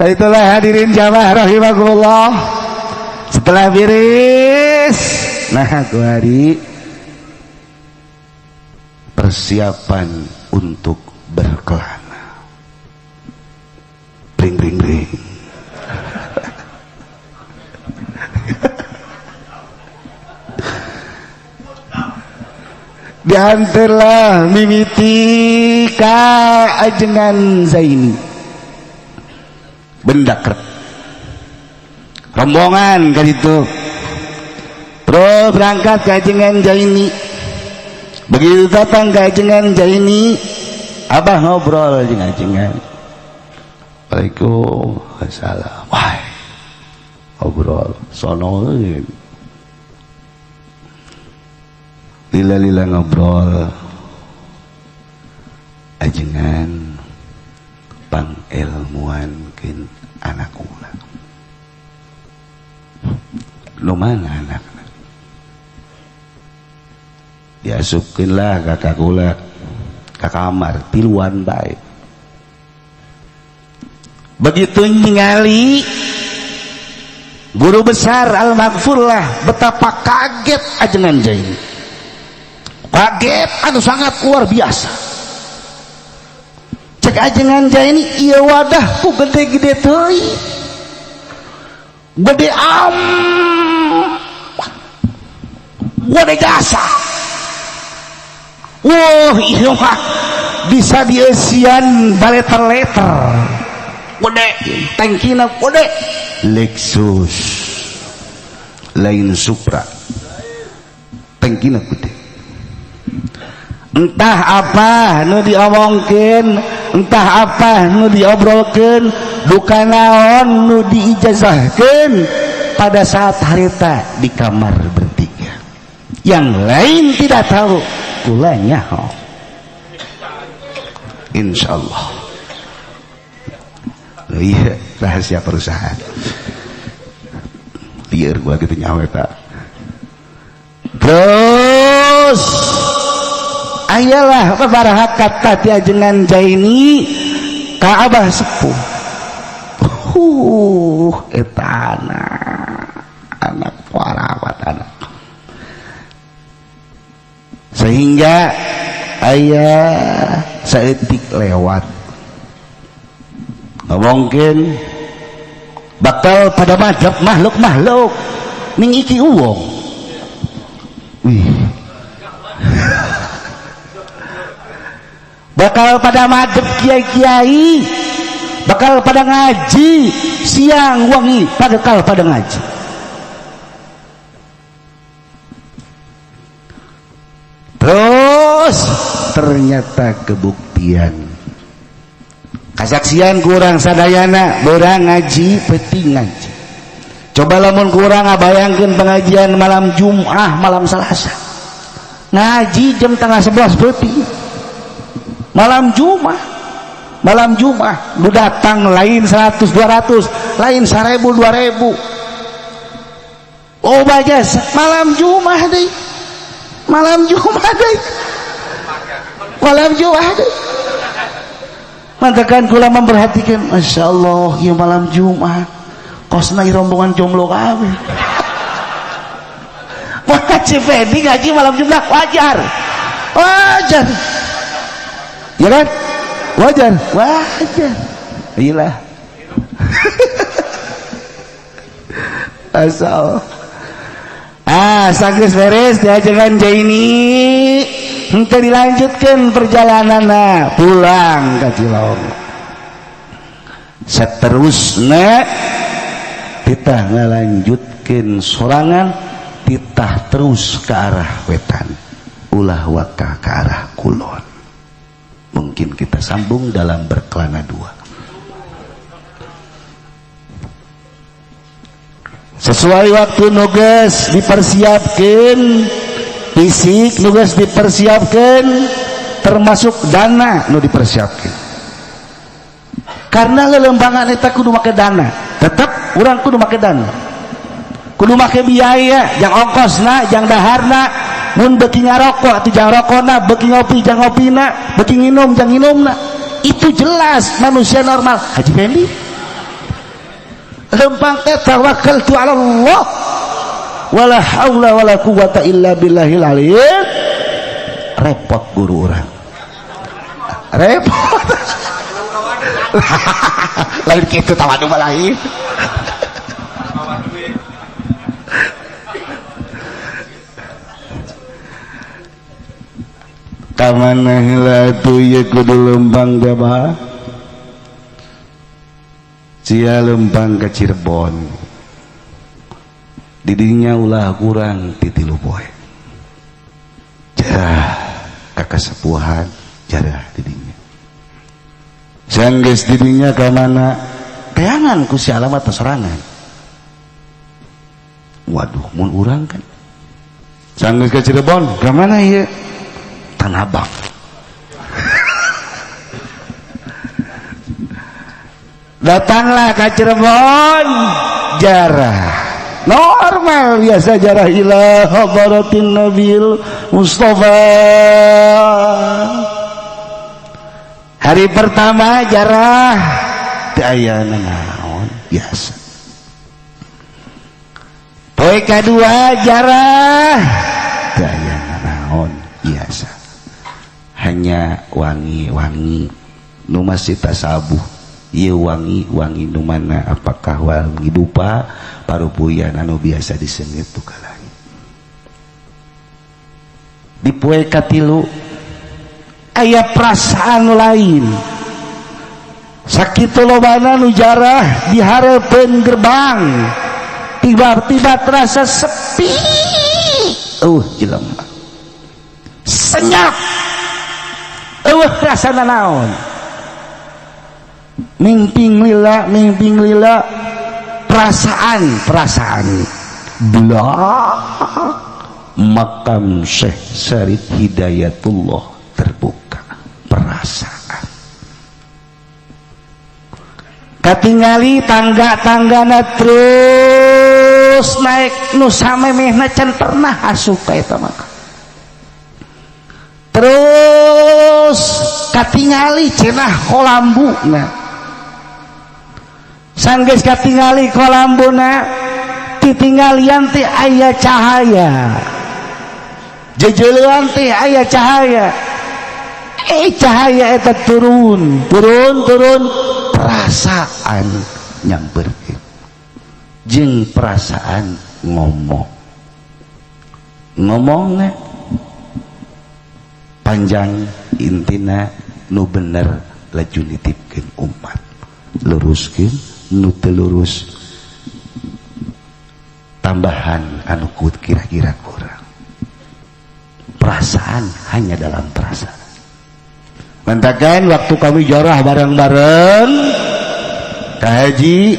Itulah hadirin jamaah rahimakumullah. Setelah beres, nah hari persiapan untuk berkelana. Bring bring bring. Diantarlah mimiti ka ajengan Zaini bendakrek rombongan kan itu terus berangkat ke ajengan Zaini. Begitu datang ke ajengan Zaini, abah ngobrol dengan ajengan. Waalaikumsalam. Wah, ngobrol sono lila-lila ngobrol ajengan pangilmuan kin anak ulah lu mana anak diasupkeunlah kakak kula ka kamar tiluan bae. Begitu ningali guru besar Al-Maghfurlah, betapa kaget ajengan Zaini. Kaget anu sangat luar biasa. Cek ajengan Zaini, ieu wadah ku gede-gede teuing. Gede gede jasa. Wah, ieu mah bisa dieusian baleter-leter. Gede, tangkina gede. Lexus. Lain Supra. Tangkina gede. Entah apa nu diomongkeun, entah apa nu diobrolkeun, duka naon nu diijazahkeun pada saat harita di kamar bertiga. Yang lain tidak tahu, kula nyaho. Insyaallah. Iya, rahasia perusahaan. Lieur gua gitu nyaho eta. Terus ayalah babaraha kata ti ajengan Zaini ka abah sepuh. Eta anak warawat anak. Sehingga aya saeutik lewat ngomongkeun bakal pada madep makhluk-makhluk ning iki uwong. Wih. Bakal pada madep kiai-kiai, bakal pada ngaji siang wangi, bakal pada ngaji. Terus ternyata kebuktian kasaksian kurang sadayana berang ngaji peti ngaji. Coba lamun kurang ngabayangkeun pengajian malam Jumat, malam Selasa ngaji jam tengah 11 peti. Malam Jumat lu datang lain 100 200, lain 1000 2000. Oh bajas malam Jumat deui. Malam Jumat deui. Malam Jumat deui. Mantakan kula memperhatikan, masyaallah ieu malam Jumat kosna rombongan jomblo kabeh. Maka Cipedi ngaji malam Jumat wajar. Wajar. Ya kan? Wajar. Iyalah. Asal. Sagres beres diajengan Zaini, henteu dilanjutkeun perjalananna pulang ka Cilong. Saterusna kita ngalanjutkeun sorangan, titah terus ke arah wetan, ulah waka ke arah kulon. Mungkin kita sambung dalam berkelana dua. Sesuai waktu nugas dipersiapkan, fisik nugas dipersiapkan, termasuk dana nu dipersiapkan. Karena lelembangan eta kudu make dana, tetap urang kudu make dana, kudu make biaya, jang ongkosna, jang daharna. Mun beki ngarokok atuh jang rokona, beki ngopi jang ngopina, beki nginum jang nginumna. Itu jelas manusia normal. Haji Fendi lempang teh tawakkaltu 'ala Allah wala haula wala quwata illa billahil aliyyil. Repot guru urang, repot. Lain kitu tawadu mah lain. Kamana heula atuh ieu kudu lempang teh mah? Sia lempang ke Cirebon. Didinya ulah kurang ti 3 poe. Jarah ka kasepuhan, jarah didinya. Sanggeus didinya ka mana? Teangan ku si alamat sorangan. Waduh, mun urang kan. Sanggeus ke Cirebon, ka mana ieu? Tanah Abang. Datanglah ke Cirebon, jarah normal biasa, jarah ila habaratin nabil Mustafa. Hari pertama jarah teu aya naon biasa. Poe kadua jarah teu aya naon biasa. Hanya wangi-wangi nu masih tasabuh, ieu wangi-wangi nu mana apakah wangi dupa parupuyan anu biasa diseungit tu ka langit. Di poe katilu aya perasaan lain, sakitu lobana nu jarah di hareupeun gerbang, tiba-tiba terasa sepi. Jelema senyap. Rasana naon? Mingping lila perasaan belah makam Syekh Syarif Hidayatullah terbuka. Perasaan katingali tangga-tanggana terus naik nu samemehna can pernah asup ka eta mah. Terus katingali cenah kolambuna, sanggeus katingali kolambuna, titinggalian teh aya cahaya, jejeleuan teh aya cahaya. Cahaya eta turun perasaan nyamperkeun jeung perasaan ngomongna panjang intina nu bener laju nitipkeun umat, luruskeun nu teu lurus tambahan anu kuat kira-kira kurang. Perasaan hanya dalam perasaan. Mantakan waktu kami jarah bareng-bareng ka haji,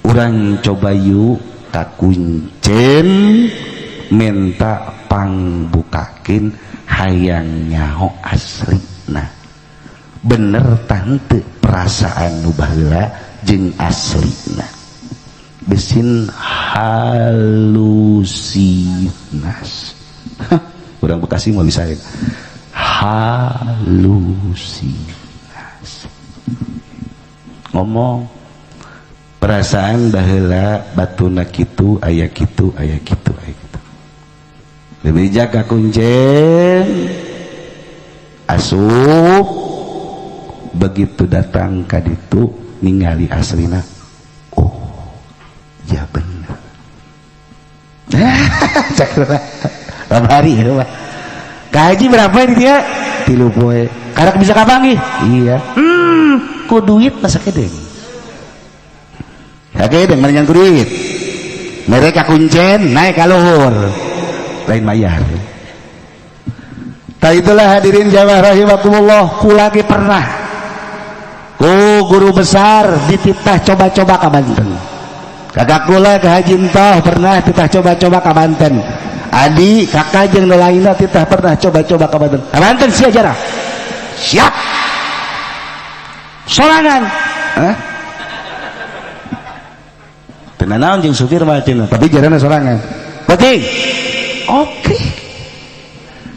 urang coba yuk kakuncen minta pangbukakin hayang nyaho aslina. Bener tante perasaan nu baheula jeung aslina besin halusinas. Urang Bekasi mah bisa ya. Halusinas. Ngomong perasaan baheula batuna kitu aya kitu aya kitu aya kitu. Lebih jaga kuncen asup begitu datang ka ditu ningali aslina. Oh ya bener. Berapa hari ya Pak? Kaji berapa ini dia? 3 poe. Karak bisa kapan nih? Iya. Ku duit masa kedeng. Kedeng mana ku duit? Mereka kuncen naik ka luhur. Lain mayar. Tak itulah hadirin jamaah rahimakumullah, ku lagi pernah ku guru besar dititah coba-coba ke Banten. Kakak kula ke Haji Entah pernah titah coba-coba ke Banten. Adi kakak jeung nu lainna titah pernah coba-coba ke Banten. Ka Banten sia jarah. Siap. Sorangan. Teu naon jeung supir mah cenah, tapi jarana sorangan. Penting. Oke.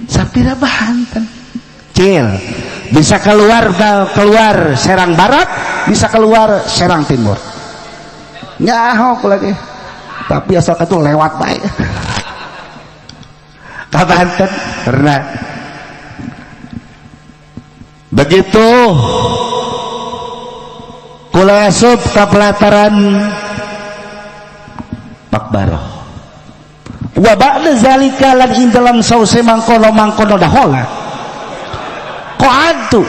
Sapira Banten. Cil. Bisa keluar Serang Barat, bisa keluar Serang Timur. nyahok lagi tapi asal itu lewat baik ka Banten pernah begitu kula asup ka pelataran Makbaroh wa ba'da zalika lan ing dalam sause mangkono dahola qa'adtu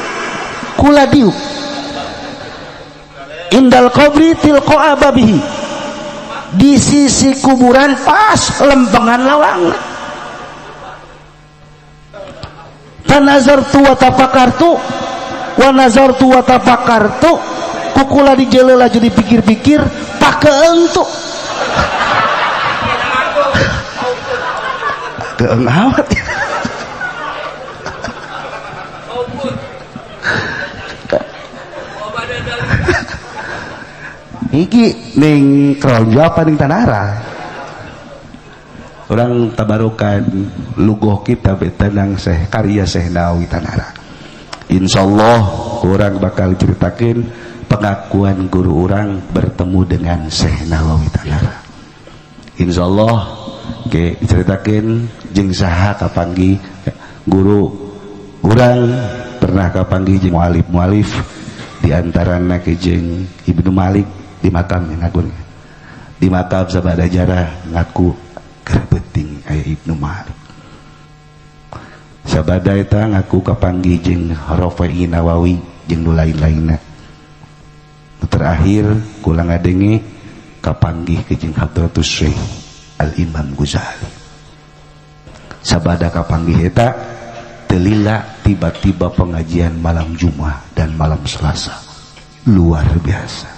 kula diuk indal qabri tilqa babihi di sisi kuburan pas lempengan lawang tanazartu wa tafakartu wa nazartu wa tafakartu kukula dijelela jadi pikir-pikir pakeung tuh keung amat iki ning Kronjo apa ning Tanara orang tabarukan lugoh kita betanang karya Syekh Nawawi Tanara insyaallah orang bakal ceritakan pengakuan guru orang bertemu dengan Syekh Nawawi Tanara insyaallah ke ceritakan jeung saha kapanggi guru orang pernah kapanggi jeung mualif diantarana ke jeung Ibnu Malik di makam yang ngaku di makam sabada jarah ngaku kerbeting aya Ibnu Malik sabada eta ngaku kapanggi jeung Rafi'i Nawawi jeung nu lain-lainna terakhir kula ngadenge kapanggih ke jeung Hadratus Syekh Al-Imam Ghazali sabada kapanggih eta telila tiba-tiba pengajian malam Jumat dan malam Selasa luar biasa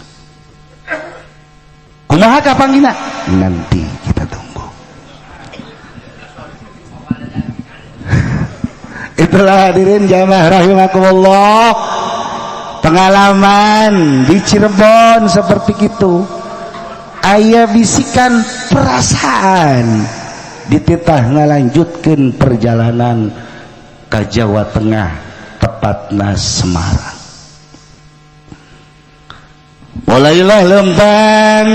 kumaha kapanggihna nanti kita tunggu itulah hadirin jamaah rahimakumullah pengalaman di Cirebon seperti itu aya bisikan perasaan dititah ngalanjutkeun perjalanan ke Jawa Tengah tepatna Semarang mulailah lempang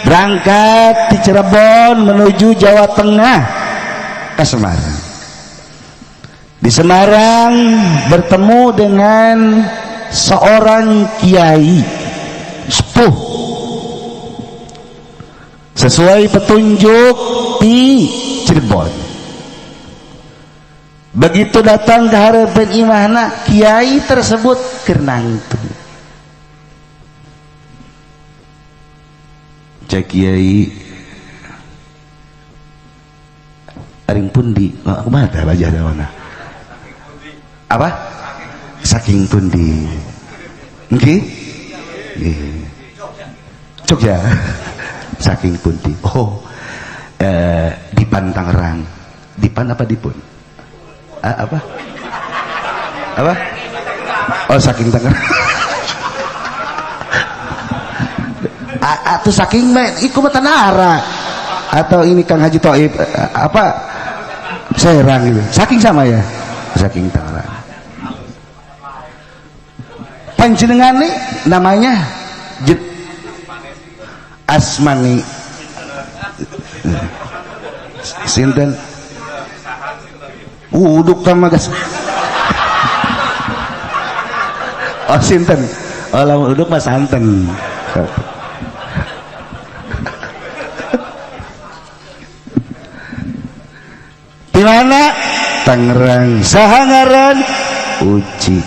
berangkat di Cirebon menuju Jawa Tengah ke Semarang di Semarang bertemu dengan seorang kiai sepuh sesuai petunjuk di Cirebon begitu datang ke harapan imahna kiai tersebut kernangtu cek kiai aring pundi kumaha teh bajah dawana apa saking pundi nggih nggih Jogja saking pundi oh Dipan Tangerang Dipan apa Dipun apa oh saking Tangerang atau saking iku Tanara atau ini Kang Haji Thaib apa Serang itu saking sama ya saking Tangerang panjenengan nih namanya Asmani sinten uduk sama gas oh sinten oh lamun uduk mah santen di mana Tangerang sahangaran Uci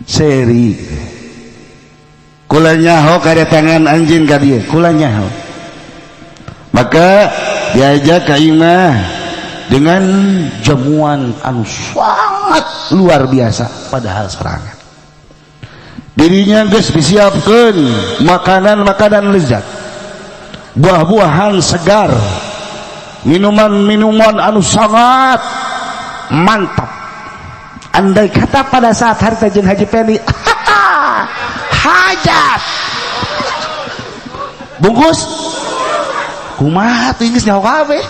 seri kula nyaho kadatangan anjeun ka dieu kula nyaho maka diajak ka imah dengan jamuan anu sangat luar biasa padahal serangan dirinya geus disiapkeun makanan-makanan lezat buah-buahan segar minuman-minuman anu sangat mantap andai kata pada saat harta jeung Haji Peni hajat bungkus kumaha tuh geus nyaho kabeh